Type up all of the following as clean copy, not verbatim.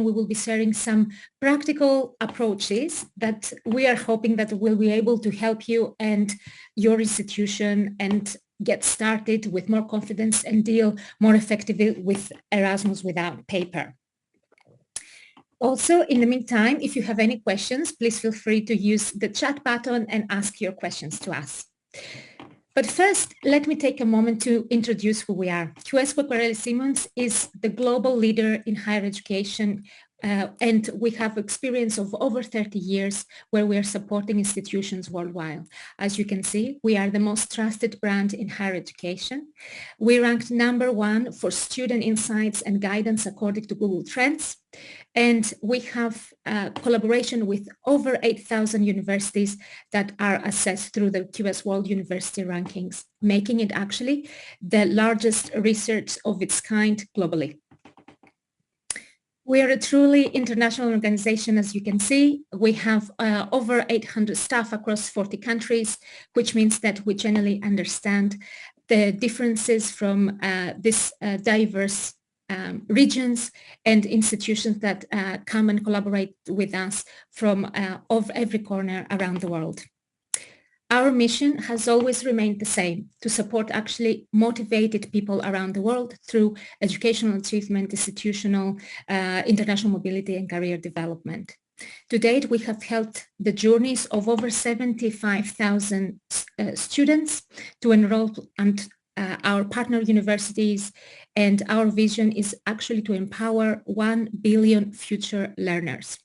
we will be sharing some practical approaches that we are hoping that will be able to help you and your institution and get started with more confidence and deal more effectively with Erasmus without paper. Also, in the meantime, if you have any questions, please feel free to use the chat button and ask your questions to us. But first, let me take a moment to introduce who we are. QS Quacquarelli-Symonds is the global leader in higher education, and we have experience of over 30 years where we are supporting institutions worldwide. As you can see, we are the most trusted brand in higher education. We ranked #1 for student insights and guidance according to Google Trends. And we have collaboration with over 8,000 universities that are assessed through the QS World University Rankings, making it actually the largest research of its kind globally. We are a truly international organization, as you can see. We have over 800 staff across 40 countries, which means that we generally understand the differences from this diverse regions and institutions that come and collaborate with us from of every corner around the world. Our mission has always remained the same, to support actually motivated people around the world through educational achievement, institutional, international mobility and career development. To date, we have helped the journeys of over 75,000 students to enroll and our partner universities, and our vision is actually to empower 1 billion future learners.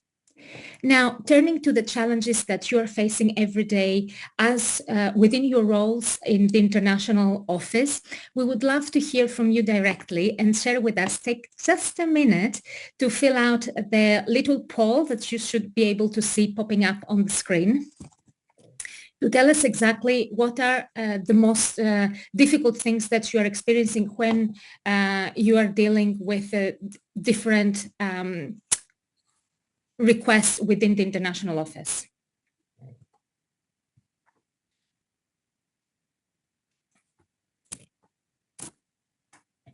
Now, turning to the challenges that you are facing every day as within your roles in the international office, we would love to hear from you directly and share with us. Take just a minute to fill out the little poll that you should be able to see popping up on the screen, to tell us exactly what are the most difficult things that you are experiencing when you are dealing with different requests within the international office.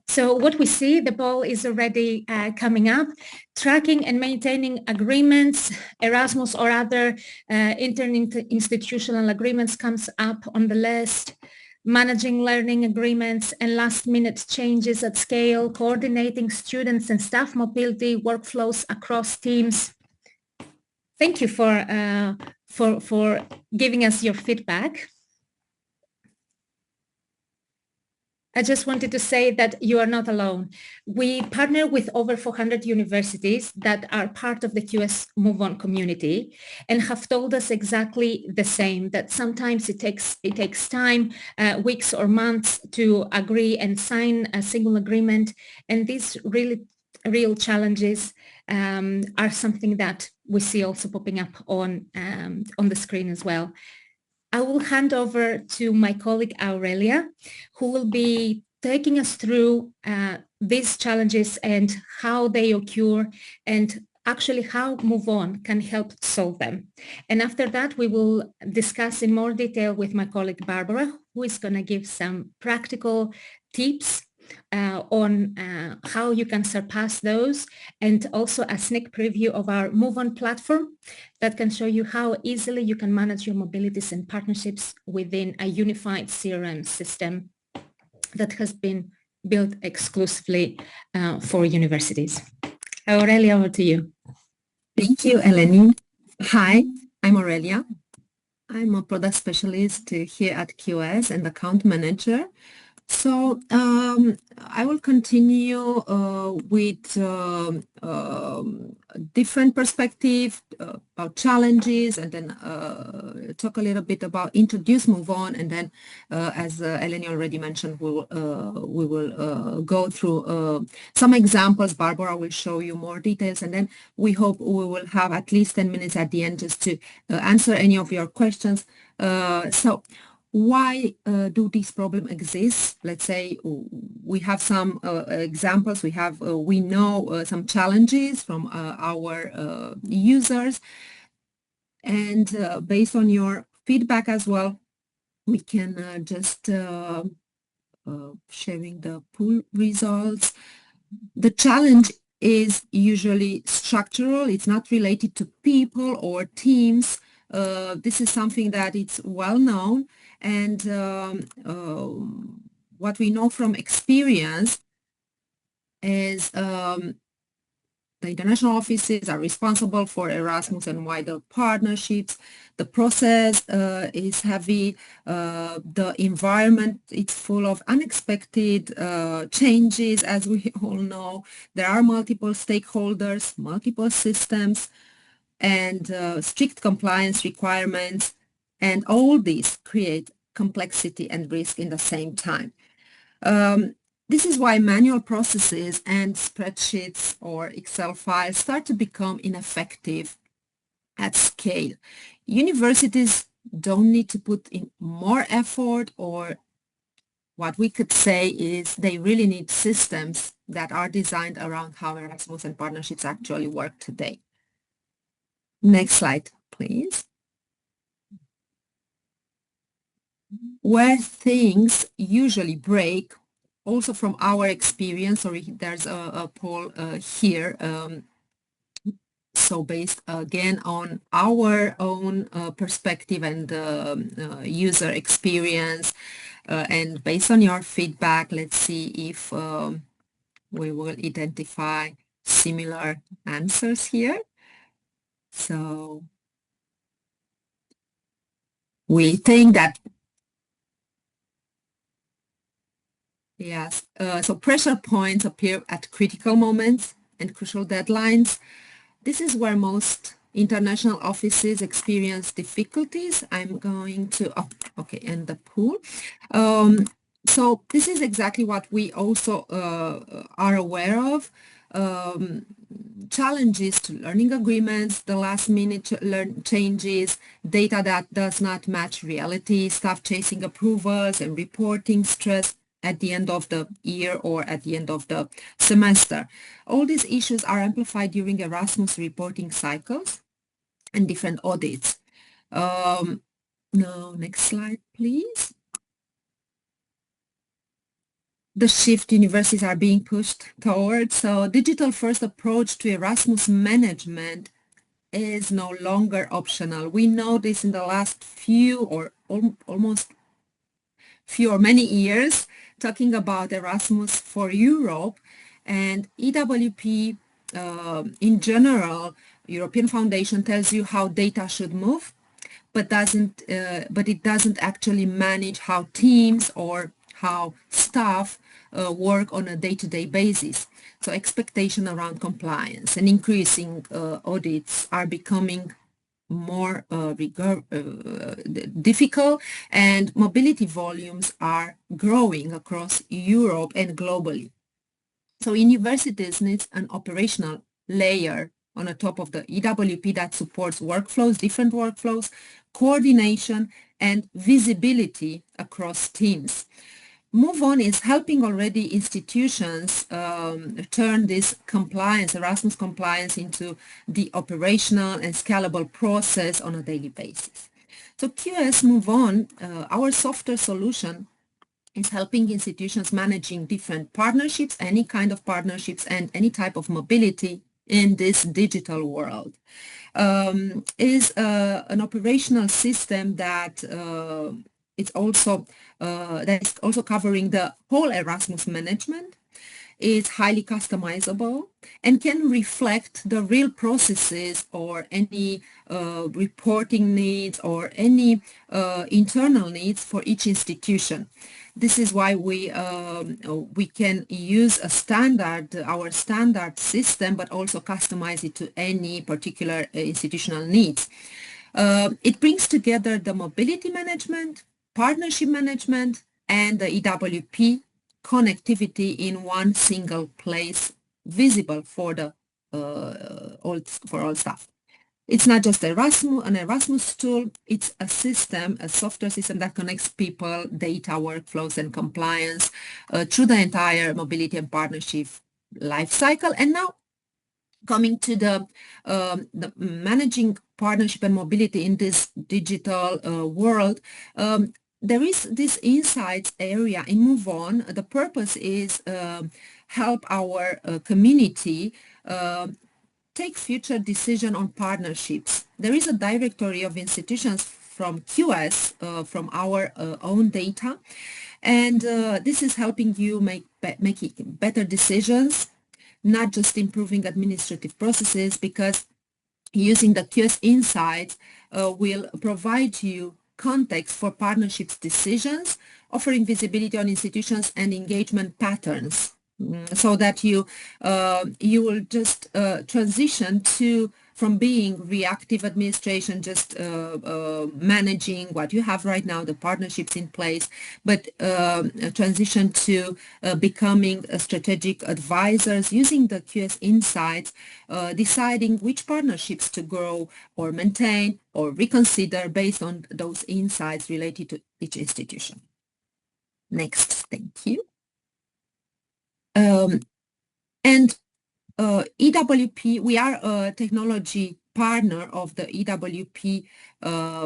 So what we see, the poll is already coming up. Tracking and maintaining agreements, Erasmus or other interinstitutional agreements comes up on the list. Managing learning agreements and last-minute changes at scale, coordinating students and staff mobility, workflows across teams. Thank you for giving us your feedback. I just wanted to say that you are not alone. We partner with over 400 universities that are part of the QS Move On community and have told us exactly the same, that sometimes it takes time, weeks or months to agree and sign a single agreement. And these really real challenges are something that we see also popping up on the screen as well. I will hand over to my colleague Aurelia, who will be taking us through these challenges and how they occur and actually how Move On can help solve them. And after that, we will discuss in more detail with my colleague Barbara, who is going to give some practical tips on how you can surpass those, and also a sneak preview of our Move On platform that can show you how easily you can manage your mobilities and partnerships within a unified CRM system that has been built exclusively for universities. Aurelia, over to you. Thank you, Eleni. Hi, I'm Aurelia. I'm a product specialist here at QS and account manager. So I will continue with different perspective about challenges, and then talk a little bit about introduce Move On, and then as Eleni already mentioned, we will go through some examples. Barbara will show you more details, and then we hope we will have at least 10 minutes at the end just to answer any of your questions. So why do these problems exist? Let's say we have some examples. We know some challenges from our users, and based on your feedback as well, we can just sharing the poll results. The challenge is usually structural. It's not related to people or teams. This is something that it's well known, and what we know from experience is the international offices are responsible for Erasmus and wider partnerships. The process is heavy. The environment is full of unexpected changes, as we all know. There are multiple stakeholders, multiple systems, and strict compliance requirements. And all these create complexity and risk in the same time. This is why manual processes and spreadsheets or Excel files start to become ineffective at scale. Universities don't need to put in more effort, or what we could say is they really need systems that are designed around how Erasmus and partnerships actually work today. Next slide, please. Where things usually break, also from our experience, sorry, there's a poll here. So based again on our own perspective and user experience, and based on your feedback, let's see if we will identify similar answers here. So we think that yes, so pressure points appear at critical moments and crucial deadlines. This is where most international offices experience difficulties. I'm going to, oh, okay, end the pool. So this is exactly what we also are aware of. Challenges to learning agreements, the last minute changes, data that does not match reality, staff chasing approvals and reporting stress at the end of the year or at the end of the semester. All these issues are amplified during Erasmus reporting cycles and different audits. Now, next slide, please. The shift universities are being pushed towards. So digital first approach to Erasmus management is no longer optional. We know this in the last few or almost few or many years, talking about Erasmus for Europe and EWP in general. European Foundation tells you how data should move, but it doesn't actually manage how teams or how staff work on a day-to-day basis. So expectation around compliance and increasing audits are becoming more difficult, and mobility volumes are growing across Europe and globally. So universities need an operational layer on the top of the EWP that supports workflows, different workflows, coordination, and visibility across teams. Move On is helping already institutions turn this compliance, Erasmus compliance, into the operational and scalable process on a daily basis. So QS Move On, our software solution, is helping institutions managing different partnerships, any kind of partnerships, and any type of mobility in this digital world. Is an operational system that it's also that is also covering the whole Erasmus management. It's highly customizable and can reflect the real processes or any reporting needs or any internal needs for each institution. This is why we can use our standard system, but also customize it to any particular institutional needs. It brings together the mobility management, partnership management, and the EWP connectivity in one single place, visible for the all staff. It's not just an Erasmus tool, it's a system, a software system that connects people, data, workflows, and compliance through the entire mobility and partnership life cycle. And now coming to the managing partnership and mobility in this digital world, there is this insights area in Move On. The purpose is help our community take future decision on partnerships. There is a directory of institutions from QS, from our own data, and this is helping you making better decisions, not just improving administrative processes, because using the QS insights will provide you context for partnerships decisions, offering visibility on institutions and engagement patterns, so that you will just transition to from being reactive administration, just managing what you have right now, the partnerships in place, but transition to becoming strategic advisors using the QS insights, deciding which partnerships to grow or maintain or reconsider based on those insights related to each institution. Next, thank you. And EWP, we are a technology partner of the EWP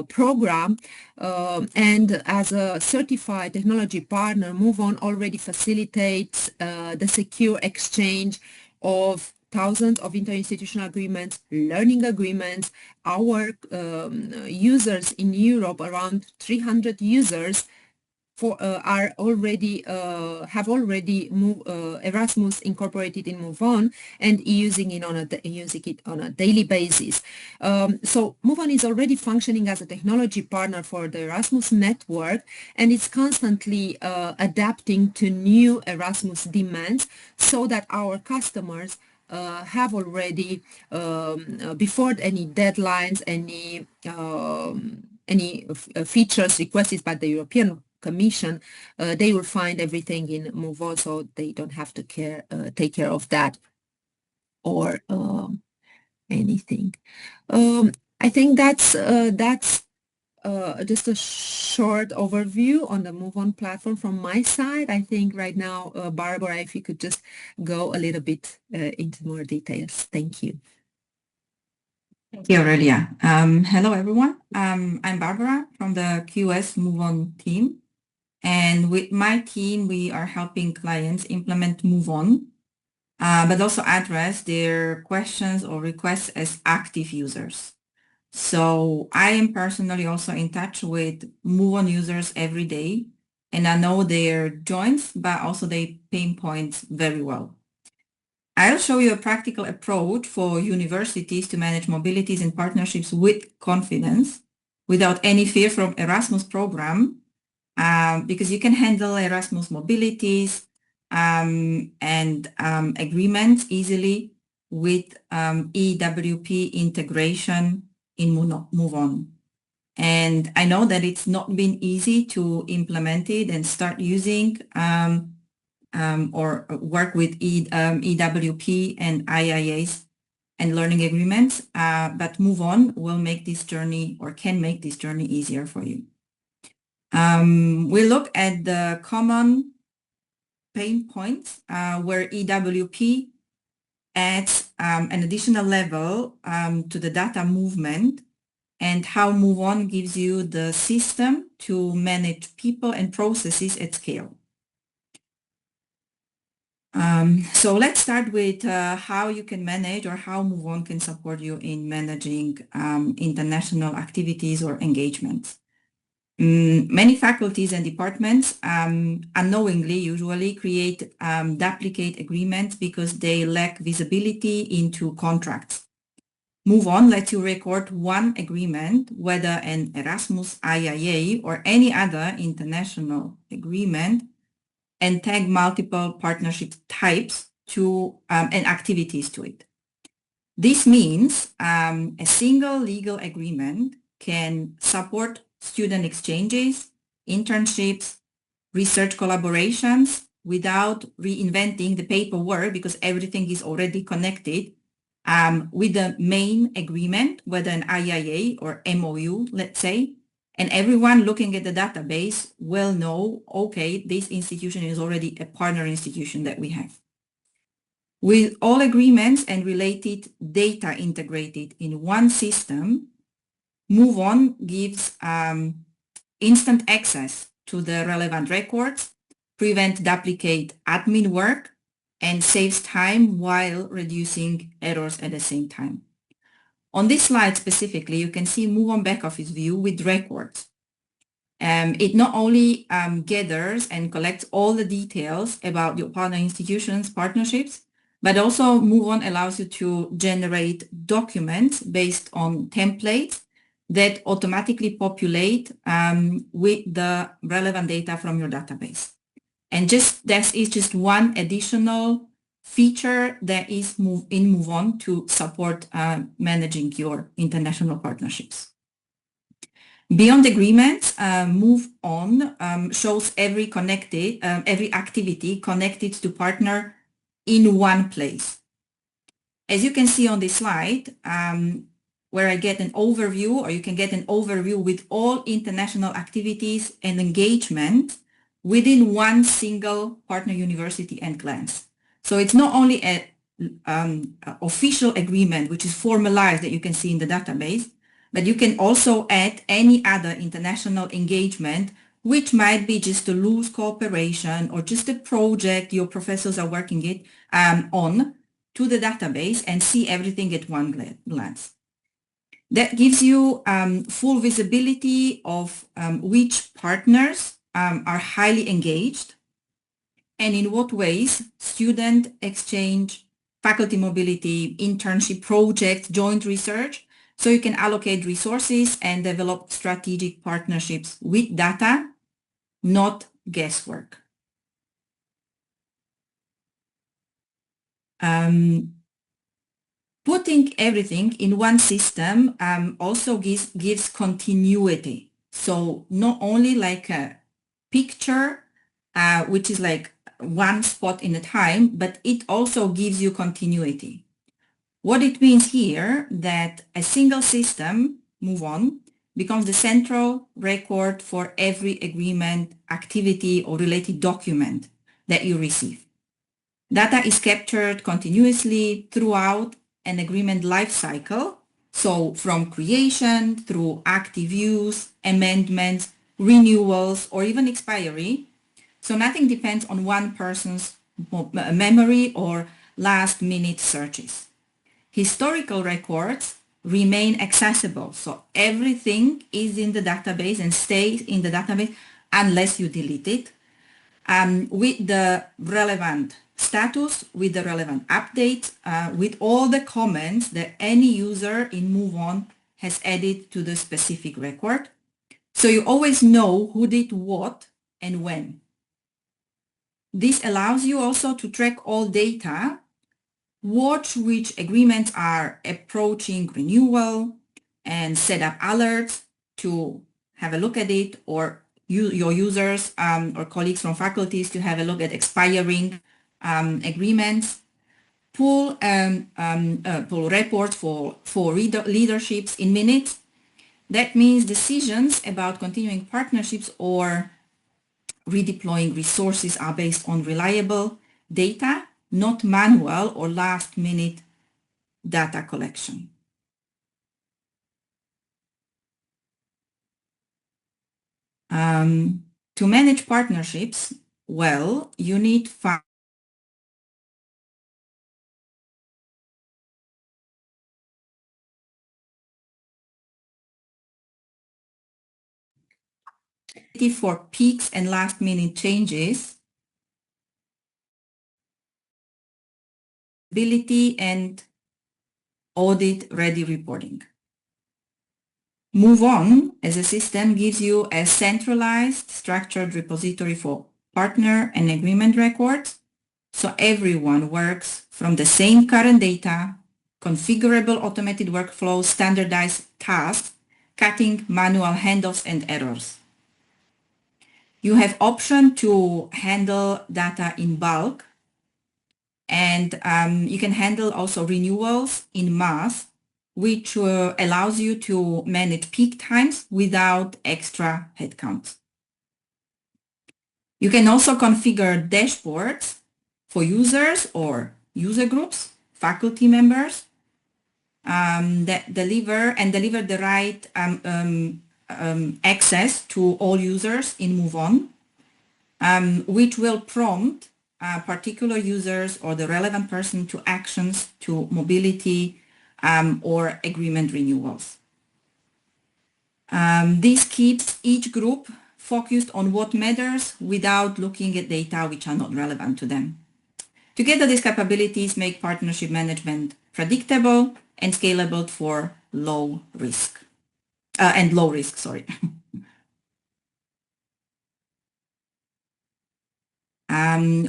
program, and as a certified technology partner, MoveOn already facilitates the secure exchange of thousands of interinstitutional agreements, learning agreements. Our users in Europe, around 300 users, are already have already Erasmus incorporated in MoveOn and using it on a daily basis. So MoveOn is already functioning as a technology partner for the Erasmus network, and it's constantly adapting to new Erasmus demands, so that our customers have already before any deadlines, any features requested by the European Commission, they will find everything in MoveOn, so they don't have to take care of that or anything. I think that's just a short overview on the MoveOn platform from my side. I think right now, Barbara, if you could just go a little bit into more details. Thank you. Thank you, Aurelia. Hello, everyone. I'm Barbara from the QS MoveOn team. And with my team, we are helping clients implement MoveOn, but also address their questions or requests as active users. So I am personally also in touch with MoveOn users every day, and I know their joints, but also their pain points very well. I'll show you a practical approach for universities to manage mobilities and partnerships with confidence without any fear from Erasmus program, because you can handle Erasmus mobilities and agreements easily with EWP integration in MoveOn. And I know that it's not been easy to implement it and start using or work with EWP and IIAs and learning agreements, but MoveOn will make this journey, or can make this journey, easier for you. We look at the common pain points where EWP adds an additional level to the data movement, and how MoveOn gives you the system to manage people and processes at scale. So let's start with how you can manage, or how MoveOn can support you in managing international activities or engagements. Many faculties and departments unknowingly usually create duplicate agreements because they lack visibility into contracts. MoveOn lets you record one agreement, whether an Erasmus IIA or any other international agreement, and tag multiple partnership types to and activities to it. This means a single legal agreement can support student exchanges, internships, research collaborations without reinventing the paperwork, because everything is already connected with the main agreement, whether an IIA or MOU, let's say, and everyone looking at the database will know, okay, this institution is already a partner institution that we have. With all agreements and related data integrated in one system, MoveOn gives instant access to the relevant records, prevent duplicate admin work, and saves time while reducing errors at the same time. On this slide specifically, you can see Move On back office view with records. It not only gathers and collects all the details about your partner institutions, partnerships, but also Move On allows you to generate documents based on templates that automatically populate with the relevant data from your database. And that is just one additional feature that is in Move On to support managing your international partnerships. Beyond agreements, Move On shows every activity connected to partner in one place. As you can see on this slide, where I get an overview, or you can get an overview with all international activities and engagement within one single partner university and glance. So it's not only an official agreement, which is formalized that you can see in the database, but you can also add any other international engagement, which might be just a loose cooperation or just a project your professors are working on, to the database and see everything at one glance. That gives you full visibility of which partners are highly engaged and in what ways student exchange, faculty mobility, internship projects, joint research, so you can allocate resources and develop strategic partnerships with data, not guesswork. Putting everything in one system also gives continuity. So not only like a picture, which is like one spot in a time, but it also gives you continuity. What it means here that a single system, Move On, becomes the central record for every agreement, activity, or related document that you receive. Data is captured continuously throughout an agreement lifecycle, so from creation through active use, amendments, renewals, or even expiry. So nothing depends on one person's memory or last-minute searches. Historical records remain accessible, so everything is in the database and stays in the database unless you delete it, with the relevant status, with the relevant updates, with all the comments that any user in Move On has added to the specific record. So you always know who did what and when. This allows you also to track all data, watch which agreements are approaching renewal, and set up alerts to have a look at it, or your users or colleagues from faculties to have a look at expiring agreements. Pull reports for leaderships in minutes. That means decisions about continuing partnerships or redeploying resources are based on reliable data, not manual or last-minute data collection. To manage partnerships well, you need for peaks and last-minute changes, ability and audit-ready reporting. Move On as a system gives you a centralized, structured repository for partner and agreement records, so everyone works from the same current data, configurable automated workflows, standardized tasks, cutting manual handoffs and errors. You have option to handle data in bulk, and you can handle also renewals in mass, which allows you to manage peak times without extra headcount. You can also configure dashboards for users or user groups, faculty members, that deliver the right access to all users in Move On, which will prompt particular users or the relevant person to actions, to mobility, or agreement renewals. This keeps each group focused on what matters without looking at data which are not relevant to them. Together, these capabilities make partnership management predictable and scalable for low risk. Sorry.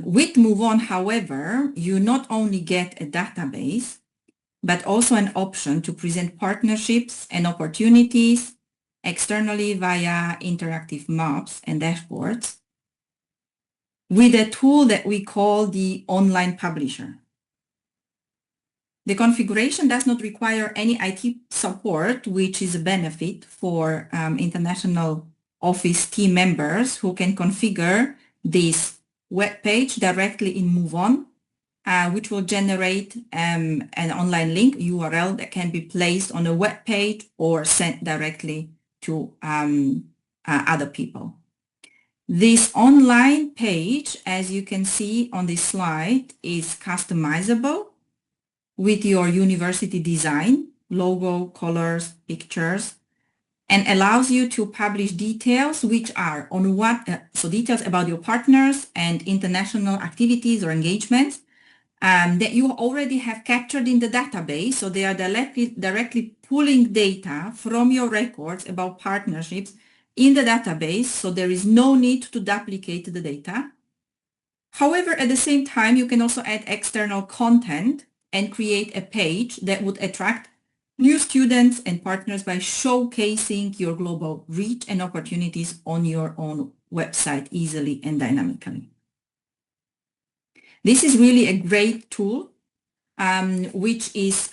With MoveOn, however, you not only get a database, but also an option to present partnerships and opportunities externally via interactive maps and dashboards with a tool that we call the online publisher. The configuration does not require any IT support, which is a benefit for international office team members who can configure this web page directly in MoveOn, which will generate an online link URL that can be placed on a web page or sent directly to other people. This online page, as you can see on this slide, is customizable with your university design, logo, colors, pictures, and allows you to publish details which are on details about your partners and international activities or engagements that you already have captured in the database. So they are directly pulling data from your records about partnerships in the database. So there is no need to duplicate the data. However, at the same time, you can also add external content and create a page that would attract new students and partners by showcasing your global reach and opportunities on your own website easily and dynamically. This is really a great tool, which is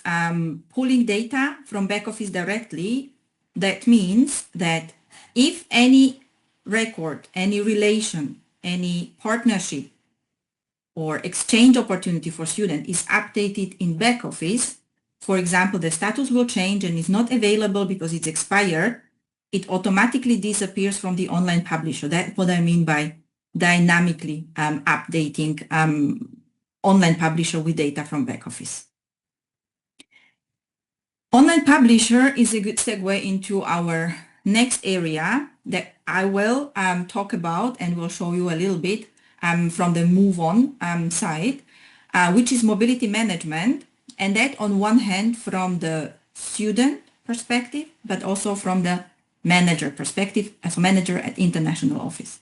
pulling data from back office directly. That means that if any record, any relation, any partnership or exchange opportunity for student is updated in back office, for example, the status will change and is not available because it's expired, it automatically disappears from the online publisher. That's what I mean by dynamically updating online publisher with data from back office. Online publisher is a good segue into our next area that I will talk about and will show you a little bit from the MoveOn side, which is mobility management, and that on one hand from the student perspective, but also from the manager perspective as a manager at international office.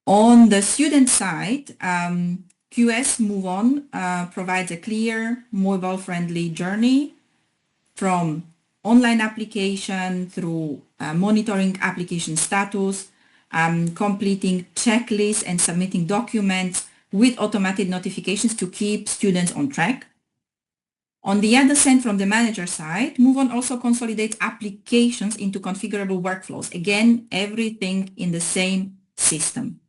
On the student side, QS MoveOn provides a clear, mobile-friendly journey from online application through monitoring application status, completing checklists and submitting documents with automated notifications to keep students on track. On the other hand, from the manager side, MoveOn also consolidates applications into configurable workflows. Again, everything in the same system.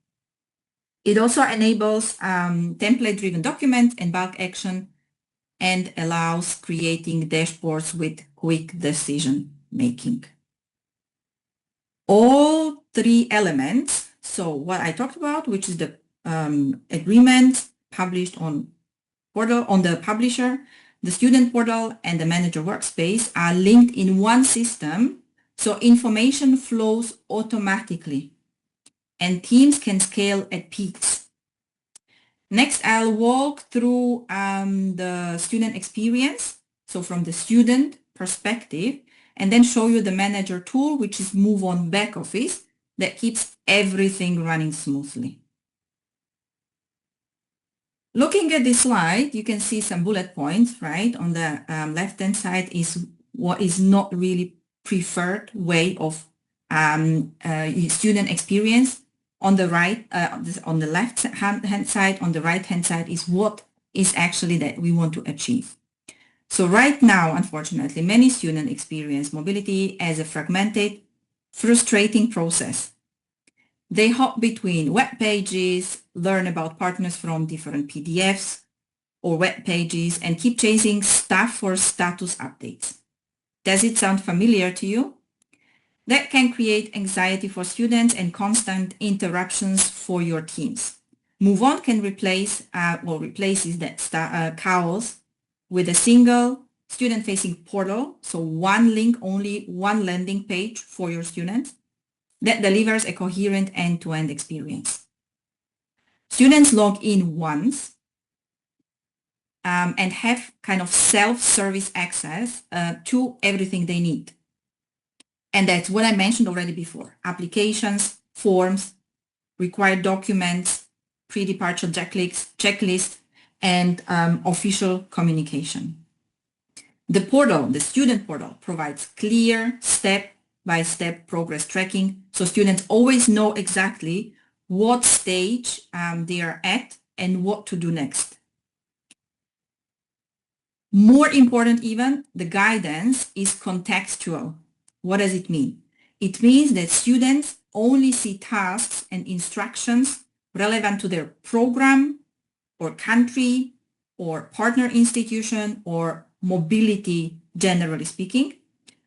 It also enables template-driven documents and bulk action and allows creating dashboards with quick decision making. All three elements, so what I talked about, which is the agreement published on portal on the publisher, the student portal, and the manager workspace are linked in one system, so information flows automatically and teams can scale at peaks. Next, I'll walk through the student experience, so from the student perspective, and then show you the manager tool, which is MoveOn back office, that keeps everything running smoothly. Looking at this slide, you can see some bullet points, right? On the left-hand side is what is not really preferred way of student experience. On the right, on the left-hand side, on the right-hand side is what is actually that we want to achieve. So right now, unfortunately, many students experience mobility as a fragmented, frustrating process. They hop between web pages, learn about partners from different PDFs or web pages, and keep chasing stuff for status updates. Does it sound familiar to you? That can create anxiety for students and constant interruptions for your teams. Move On can replaces that chaos with a single student-facing portal, so one link, only one landing page for your students that delivers a coherent end-to-end experience. Students log in once and have kind of self-service access to everything they need. And that's what I mentioned already before: applications, forms, required documents, pre-departure checklist, and official communication. The portal, the student portal, provides clear step-by-step progress tracking, so students always know exactly what stage they are at and what to do next. More important even, the guidance is contextual. What does it mean? It means that students only see tasks and instructions relevant to their program or country or partner institution or mobility, generally speaking,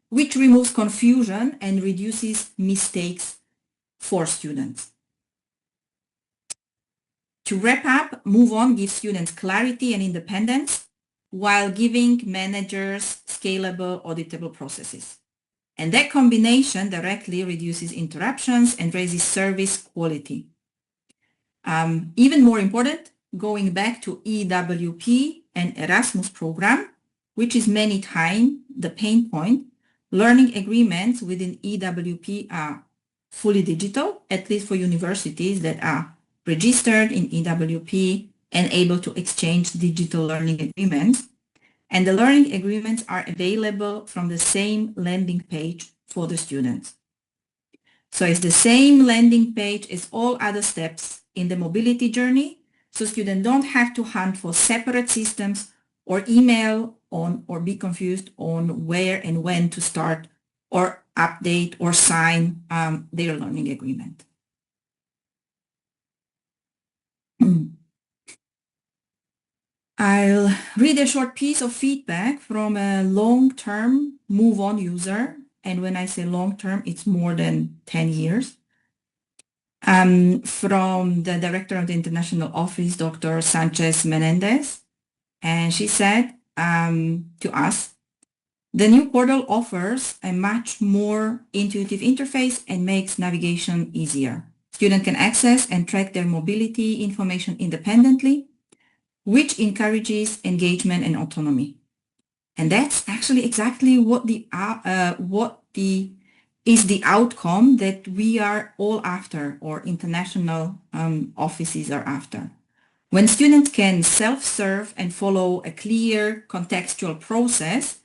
which removes confusion and reduces mistakes for students. To wrap up, Move On gives students clarity and independence while giving managers scalable, auditable processes. And that combination directly reduces interruptions and raises service quality. Even more important, going back to EWP and Erasmus program, which is many times the pain point, learning agreements within EWP are fully digital, at least for universities that are registered in EWP and able to exchange digital learning agreements. And the learning agreements are available from the same landing page for the students. So it's the same landing page as all other steps in the mobility journey, so students don't have to hunt for separate systems or email on or be confused on where and when to start or update or sign their learning agreement. I'll read a short piece of feedback from a long-term Move On user. And when I say long-term, it's more than 10 years. From the director of the international office, Dr. Sanchez Menendez. And she said to us, the new portal offers a much more intuitive interface and makes navigation easier. Students can access and track their mobility information independently, which encourages engagement and autonomy. And that's actually exactly what the outcome that we are all after, or international offices are after. When students can self-serve and follow a clear contextual process,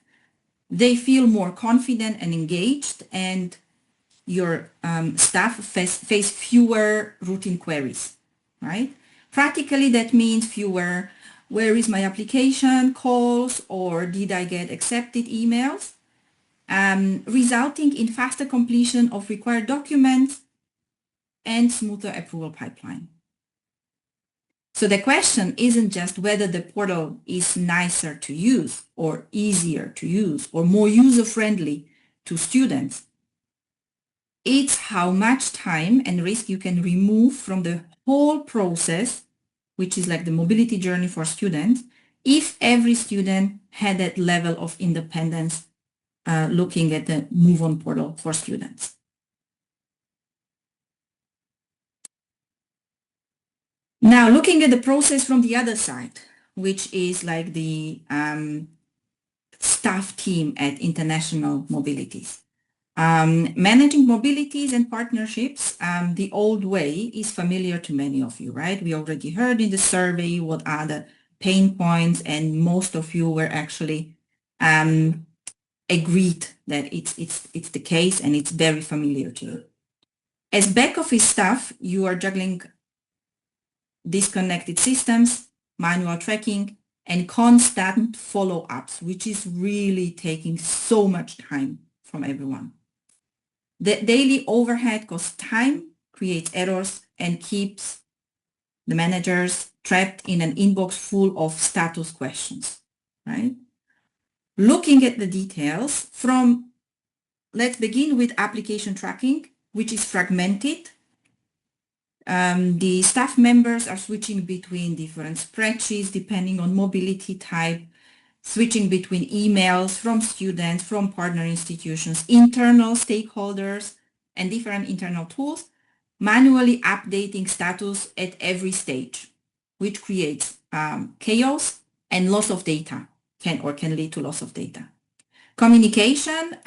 they feel more confident and engaged, and your staff face fewer routine queries, right? Practically, that means fewer "where is my application" calls or "did I get accepted" emails, resulting in faster completion of required documents and smoother approval pipeline. So the question isn't just whether the portal is nicer to use or easier to use or more user-friendly to students. It's how much time and risk you can remove from the whole process, which is like the mobility journey for students, if every student had that level of independence looking at the Move On portal for students. Now, looking at the process from the other side, which is like the staff team at international mobilities. Managing mobilities and partnerships the old way is familiar to many of you, right? We already heard in the survey what are the pain points, and most of you were actually agreed that it's the case and it's very familiar to you. As back office staff, you are juggling disconnected systems, manual tracking, and constant follow-ups, which is really taking so much time from everyone. The daily overhead costs time, creates errors, and keeps the managers trapped in an inbox full of status questions, right? Looking at the details let's begin with application tracking, which is fragmented. The staff members are switching between different spreadsheets depending on mobility type, switching between emails from students, from partner institutions, internal stakeholders, and different internal tools, manually updating status at every stage, which creates chaos and loss of data, can lead to loss of data. Communication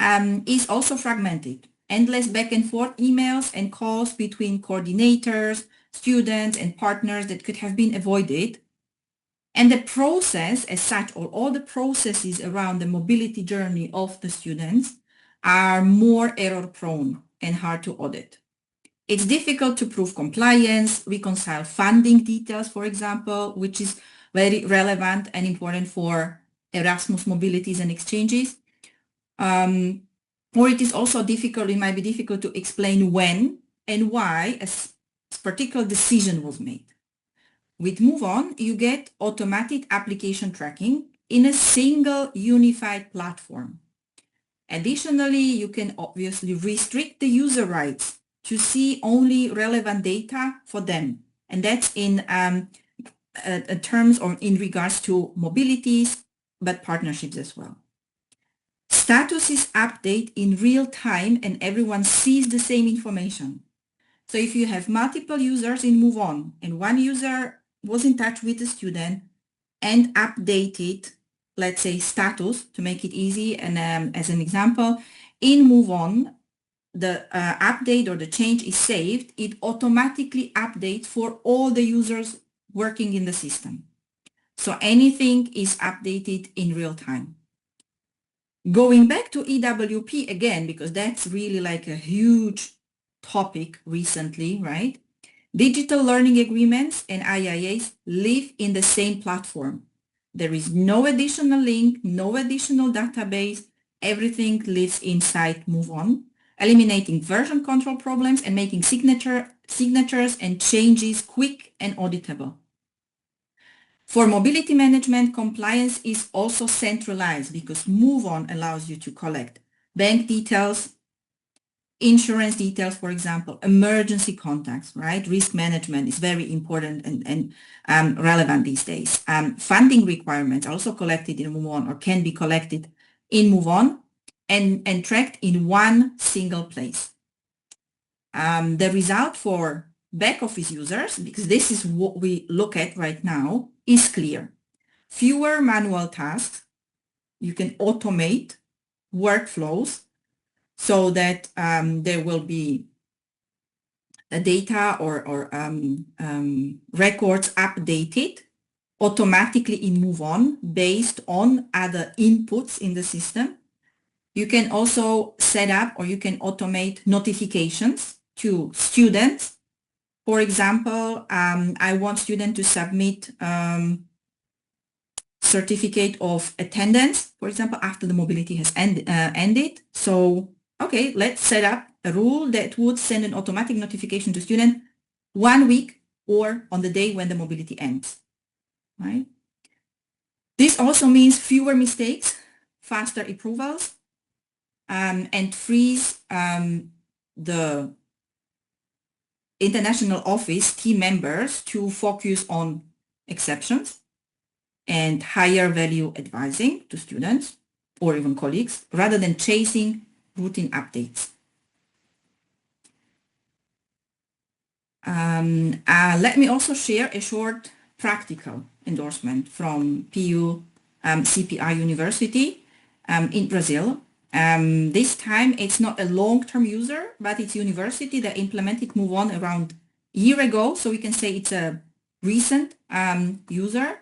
is also fragmented. Endless back and forth emails and calls between coordinators, students, and partners that could have been avoided. And the process as such, or all the processes around the mobility journey of the students, are more error prone and hard to audit. It's difficult to prove compliance, reconcile funding details, for example, which is very relevant and important for Erasmus mobilities and exchanges. Or it is also difficult, it might be difficult to explain when and why a particular decision was made. With Move On, you get automatic application tracking in a single unified platform. Additionally, you can obviously restrict the user rights to see only relevant data for them. And that's in terms or in regards to mobilities, but partnerships as well. Status is updated in real time and everyone sees the same information. So if you have multiple users in Move On and one user was in touch with the student and updated, let's say, status to make it easy, and as an example, in Move On, the update or the change is saved, it automatically updates for all the users working in the system. So anything is updated in real time. Going back to EWP again, because that's really like a huge topic recently, right? Digital learning agreements and IIAs live in the same platform. There is no additional link, no additional database. Everything lives inside Move On, eliminating version control problems and making signatures and changes quick and auditable. For mobility management, compliance is also centralized because Move On allows you to collect bank details, insurance details, for example, emergency contacts, right? Risk management is very important and relevant these days. Funding requirements are also collected in Move On or can be collected in Move On and tracked in one single place. The result for back office users, because this is what we look at right now, is clear. Fewer manual tasks. You can automate workflows so that there will be data or records updated automatically in Move On based on other inputs in the system. You can also set up or you can automate notifications to students. For example, I want students to submit certificate of attendance, for example, after the mobility has ended. So, okay, let's set up a rule that would send an automatic notification to students 1 week or on the day when the mobility ends, right? This also means fewer mistakes, faster approvals, and frees the international office team members to focus on exceptions and higher value advising to students or even colleagues rather than chasing routine updates. Let me also share a short practical endorsement from PU CPI University in Brazil. This time it's not a long-term user, but it's university that implemented Move On around a year ago. So we can say it's a recent user,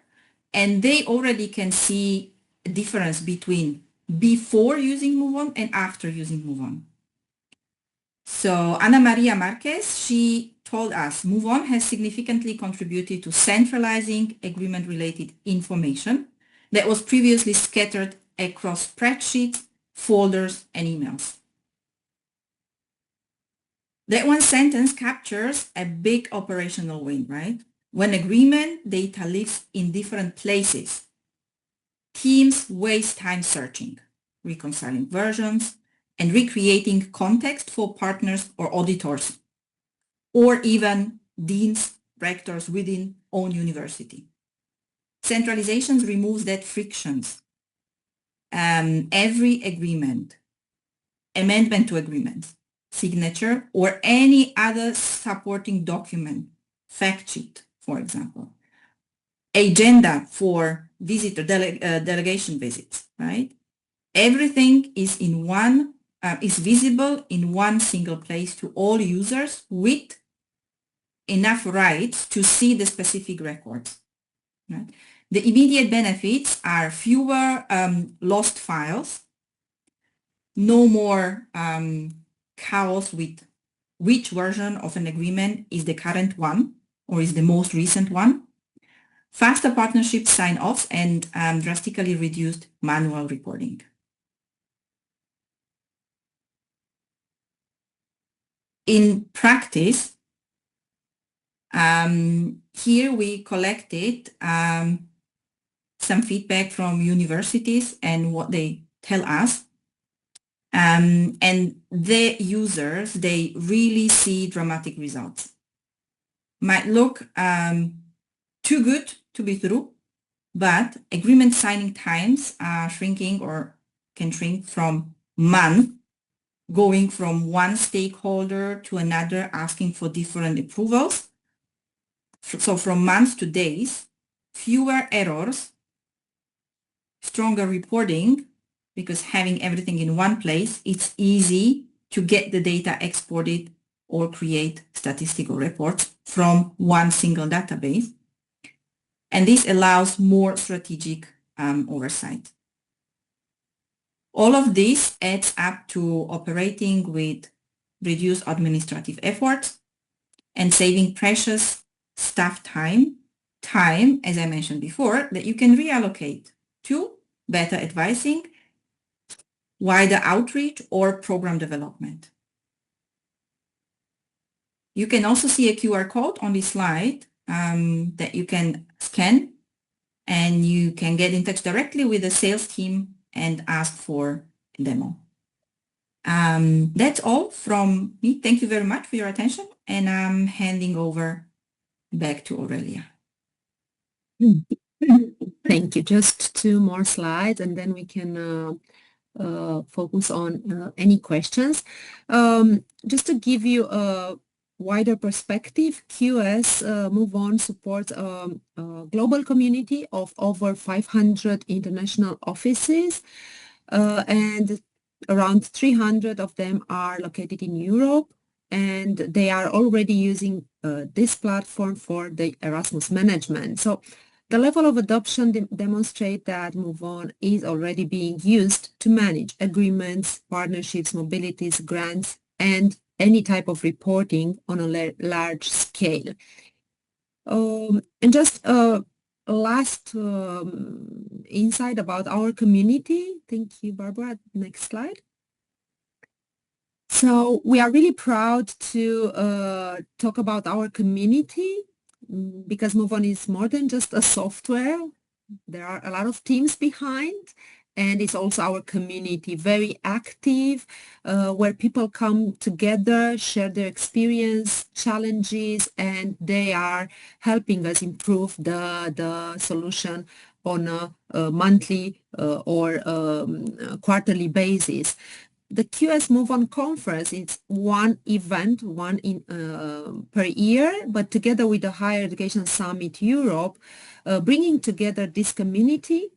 and they already can see a difference between before using Move On and after using Move On. So Ana Maria Marquez, she told us Move On has significantly contributed to centralizing agreement-related information that was previously scattered across spreadsheets, folders, and emails. That one sentence captures a big operational win, right? When agreement data lives in different places, teams waste time searching, reconciling versions, and recreating context for partners or auditors, or even deans, rectors within own university. Centralization removes that frictions. Every agreement, amendment to agreements, signature, or any other supporting document, fact sheet, for example, agenda for visitor delegation visits, right? Everything is in one, is visible in one single place to all users with enough rights to see the specific records. Right? The immediate benefits are fewer lost files, no more chaos with which version of an agreement is the current one or is the most recent one, faster partnership sign-offs, and drastically reduced manual reporting. In practice, here we collected some feedback from universities and what they tell us. And the users, they really see dramatic results. Might look too good to be true, but agreement signing times are shrinking or can shrink from months, going from one stakeholder to another asking for different approvals. So from months to days, fewer errors, stronger reporting, because having everything in one place, it's easy to get the data exported or create statistical reports from one single database. And this allows more strategic oversight. All of this adds up to operating with reduced administrative efforts and saving precious staff time, as I mentioned before, that you can reallocate to better advising, wider outreach, or program development. You can also see a QR code on this slide that you can scan, and you can get in touch directly with the sales team and ask for a demo. That's all from me. Thank you very much for your attention, and I'm handing over back to Aurelia. Thank you. Just two more slides and then we can focus on any questions. Just to give you a wider perspective, QS Move On supports a global community of over 500 international offices, and around 300 of them are located in Europe, and they are already using this platform for the Erasmus management. So the level of adoption demonstrates that Move On is already being used to manage agreements, partnerships, mobilities, grants, and any type of reporting on a large scale. And just last insight about our community. Thank you, Barbara. Next slide. So we are really proud to talk about our community, because Move On is more than just a software. There are a lot of teams behind, and it's also our community, very active, where people come together, share their experience, challenges, and they are helping us improve the solution on a monthly or quarterly basis. The QS Move On conference is one event, per year, but together with the Higher Education Summit Europe, bringing together this community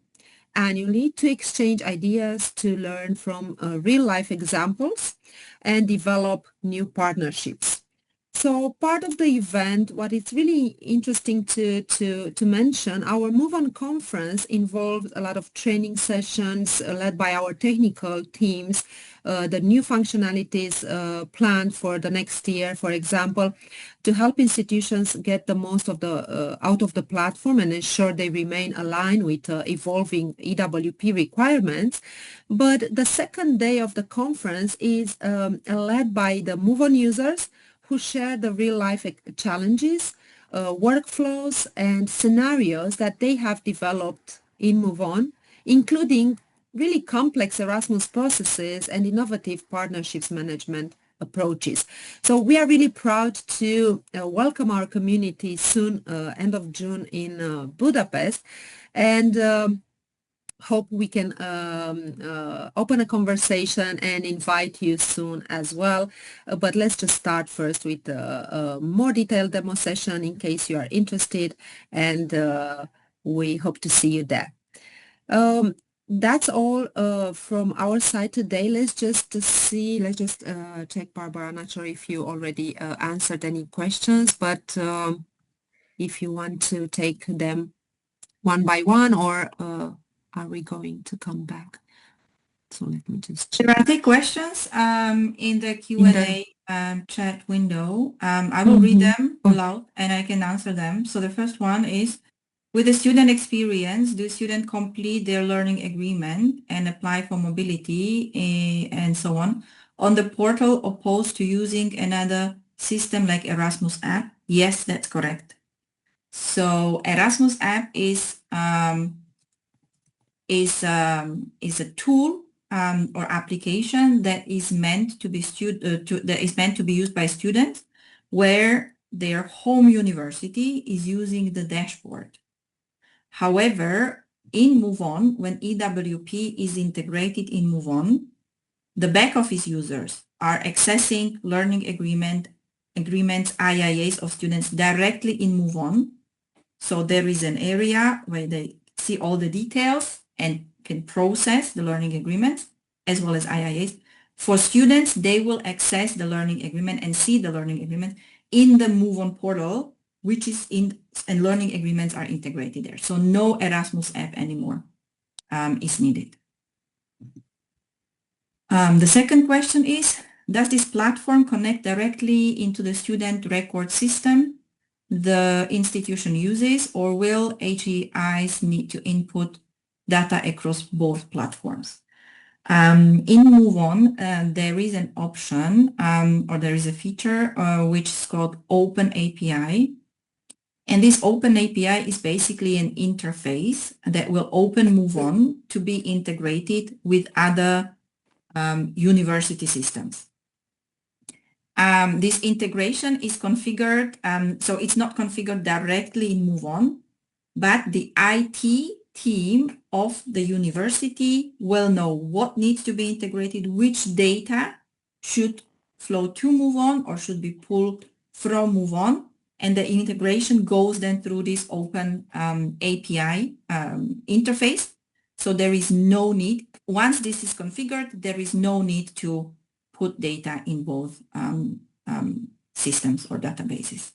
annually to exchange ideas, to learn from real-life examples, and develop new partnerships. So part of the event, what is really interesting to mention, our Move On conference involved a lot of training sessions led by our technical teams, the new functionalities planned for the next year, for example, to help institutions get the most of the out of the platform and ensure they remain aligned with evolving EWP requirements. But the second day of the conference is led by the Move On users, who share the real-life challenges, workflows, and scenarios that they have developed in Move On, including really complex Erasmus processes and innovative partnerships management approaches. So we are really proud to welcome our community soon, end of June in Budapest, and hope we can open a conversation and invite you soon as well. But let's just start first with a more detailed demo session in case you are interested, and we hope to see you there. That's all from our side today. Let's just check, Barbara. I'm not sure if you already answered any questions, but if you want to take them one by one, or are we going to come back? So let me just check. There are three questions in the Q&A chat window. I will read them aloud and I can answer them. So the first one is, with the student experience, do students complete their learning agreement and apply for mobility and so on the portal, opposed to using another system like Erasmus app? Yes, that's correct. So Erasmus app is a tool or application that is meant to be used by students where their home university is using the dashboard. However, in MoveOn, when EWP is integrated in MoveOn, the back office users are accessing learning agreements, IIAs of students directly in MoveOn. So there is an area where they see all the details and can process the learning agreements as well as IIAs. For students, they will access the learning agreement and see the learning agreement in the MoveOn portal, which is and learning agreements are integrated there. So no Erasmus app anymore is needed. The second question is, does this platform connect directly into the student record system the institution uses, or will HEIs need to input data across both platforms? In MoveOn, there is an option or there is a feature which is called Open API. And this Open API is basically an interface that will open MoveOn to be integrated with other university systems. This integration is configured, so it's not configured directly in MoveOn, but the IT team of the university will know what needs to be integrated, which data should flow to MoveOn or should be pulled from MoveOn, and the integration goes then through this open API interface. So there is no need, once this is configured, there is no need to put data in both systems or databases.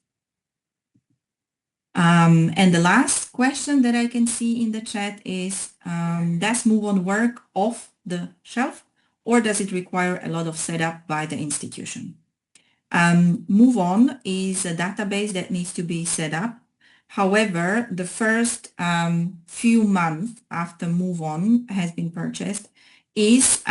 And the last question that I can see in the chat is, does MoveOn work off the shelf, or does it require a lot of setup by the institution? MoveOn is a database that needs to be set up. However, the first few months after MoveOn has been purchased is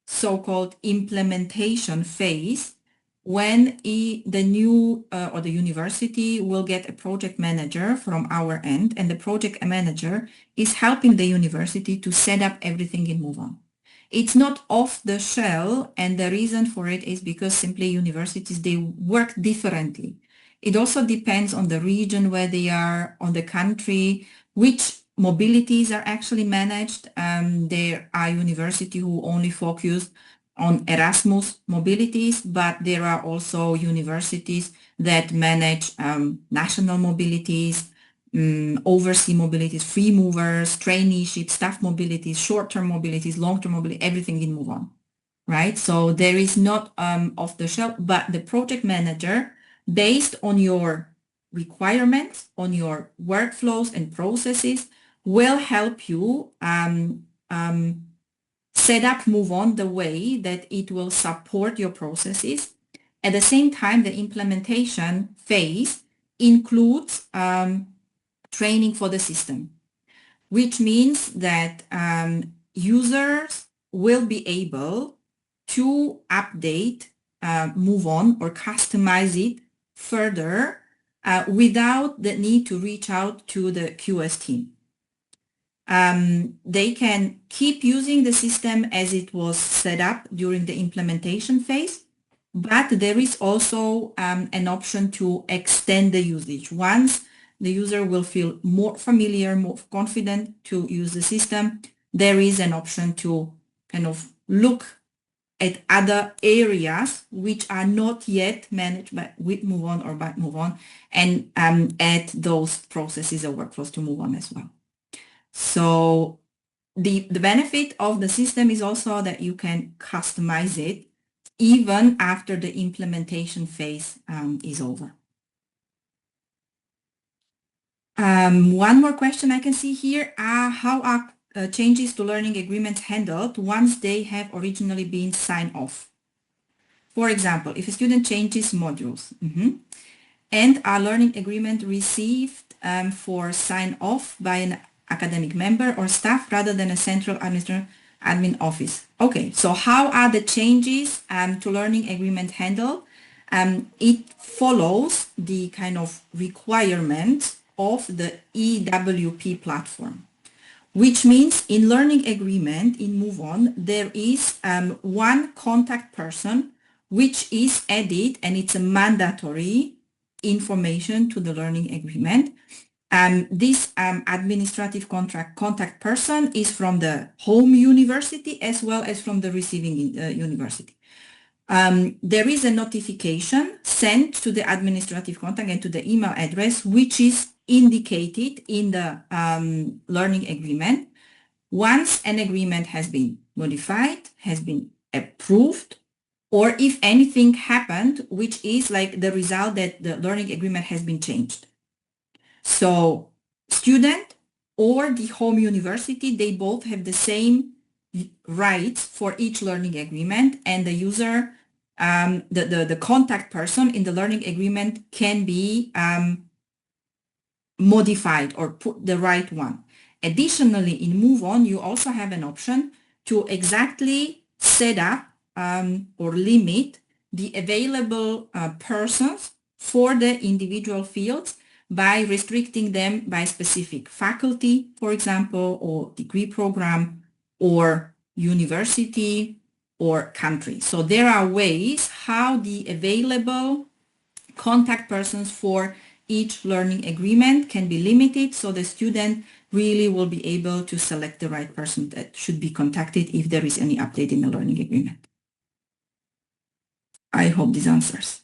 so-called implementation phase, when the new or the university will get a project manager from our end, and the project manager is helping the university to set up everything in MoveOn. It's not off the shelf, and the reason for it is because simply universities, they work differently. It also depends on the region where they are, on the country, which mobilities are actually managed. There are universities who only focus on Erasmus mobilities, but there are also universities that manage national mobilities, overseas mobilities, free movers, traineeships, staff mobilities, short-term mobilities, long-term mobility, everything in MoveOn, right? So there is not off the shelf, but the project manager, based on your requirements, on your workflows and processes, will help you set up MoveOn the way that it will support your processes. At the same time, the implementation phase includes training for the system, which means that users will be able to update MoveOn or customize it further without the need to reach out to the QS team. They can keep using the system as it was set up during the implementation phase, but there is also an option to extend the usage. Once the user will feel more familiar, more confident to use the system, there is an option to kind of look at other areas which are not yet managed by with MoveOn or by MoveOn, and add those processes or workflows to MoveOn as well. So the benefit of the system is also that you can customize it even after the implementation phase is over. One more question I can see here. How are changes to learning agreements handled once they have originally been signed off? For example, if a student changes modules and a learning agreement received for sign off by an academic member or staff rather than a central admin office. Okay, so how are the changes to learning agreement handled? It follows the kind of requirement of the EWP platform, which means in learning agreement in MoveOn, there is one contact person which is added, and it's a mandatory information to the learning agreement. This administrative contact person is from the home university as well as from the receiving university. There is a notification sent to the administrative contact and to the email address, which is indicated in the learning agreement. Once an agreement has been modified, has been approved, or if anything happened, which is like the result that the learning agreement has been changed. So student or the home university, they both have the same rights for each learning agreement, and the user, the contact person in the learning agreement can be modified or put the right one. Additionally, in MoveOn, you also have an option to exactly set up or limit the available persons for the individual fields by restricting them by specific faculty, for example, or degree program, or university, or country. So there are ways how the available contact persons for each learning agreement can be limited, so the student really will be able to select the right person that should be contacted if there is any update in the learning agreement. I hope this answers.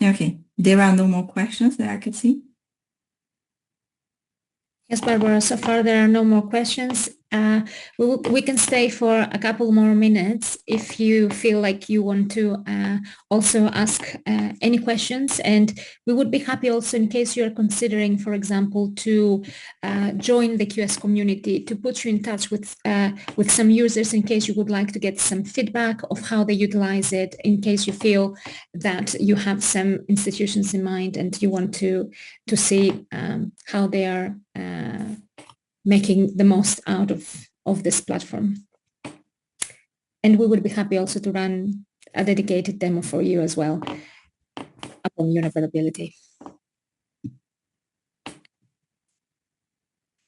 Okay, there are no more questions that I can see. Yes, Barbara, so far there are no more questions. We can stay for a couple more minutes if you feel like you want to also ask any questions, and we would be happy also, in case you're considering, for example, to join the QS community, to put you in touch with some users in case you would like to get some feedback of how they utilize it, in case you feel that you have some institutions in mind and you want to see how they are making the most out of this platform. And we would be happy also to run a dedicated demo for you as well upon your availability.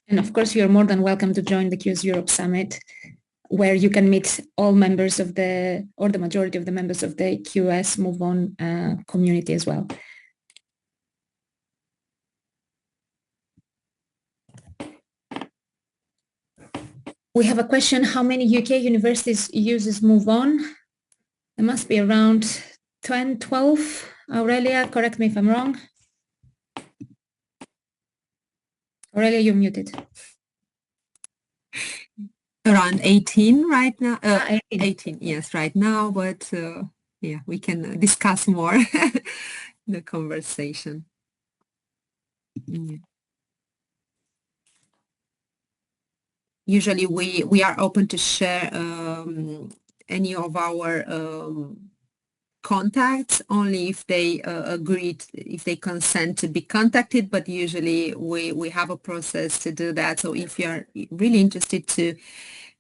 And of course, you're more than welcome to join the QS Europe Summit, where you can meet all members of the majority of the members of the QS MoveOn community as well. We have a question: how many UK universities uses MoveOn? There must be around 10, 12. Aurelia, correct me if I'm wrong. Aurelia, you're muted. Around 18 right now. 18. 18, yes, right now, but yeah, we can discuss more the conversation. Yeah. Usually we are open to share any of our contacts only if they agreed, if they consent to be contacted, but usually we have a process to do that. So if you're really interested to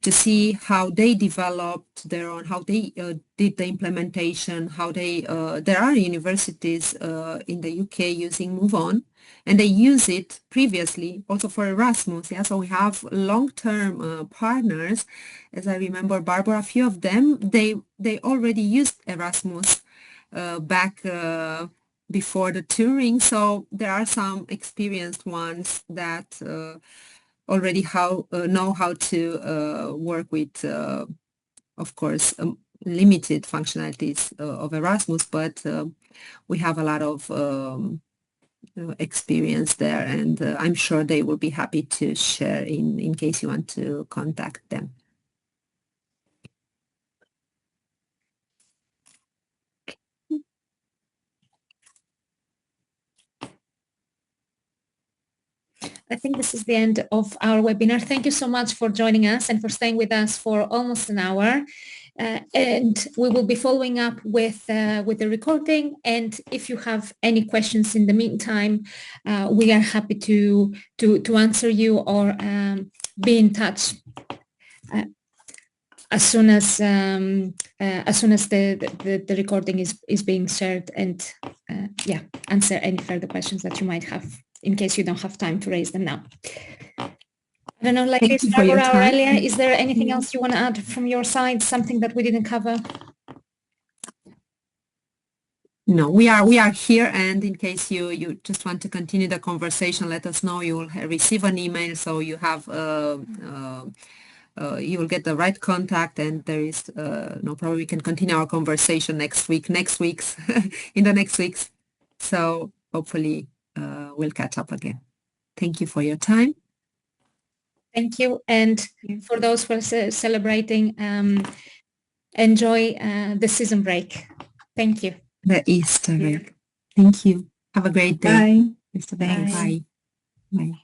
to see how they developed their own, how they did the implementation, how they, there are universities in the UK using Move On, and they use it previously also for Erasmus. Yeah, so we have long-term partners. As I remember, Barbara, a few of them, they already used Erasmus back before the touring. So there are some experienced ones that already know how to work with, of course, limited functionalities of Erasmus, but we have a lot of experience there, and I'm sure they will be happy to share in case you want to contact them. I think this is the end of our webinar. Thank you so much for joining us and for staying with us for almost an hour. And we will be following up with the recording. And if you have any questions in the meantime, we are happy to answer you or be in touch as soon as the recording is being shared, and yeah, answer any further questions that you might have in case you don't have time to raise them now. I don't know, like this, Barbara, Aurelia, is there anything else you want to add from your side, something that we didn't cover? No, we are here, and in case you just want to continue the conversation, let us know. You will receive an email, so you have you will get the right contact, and there is no problem. We can continue our conversation in the next weeks. So hopefully we'll catch up again. Thank you for your time. Thank you. And for those who are celebrating, enjoy the season break. Thank you. The Easter break. Thank you. Have a great day. Bye. Bye. Bye. Bye.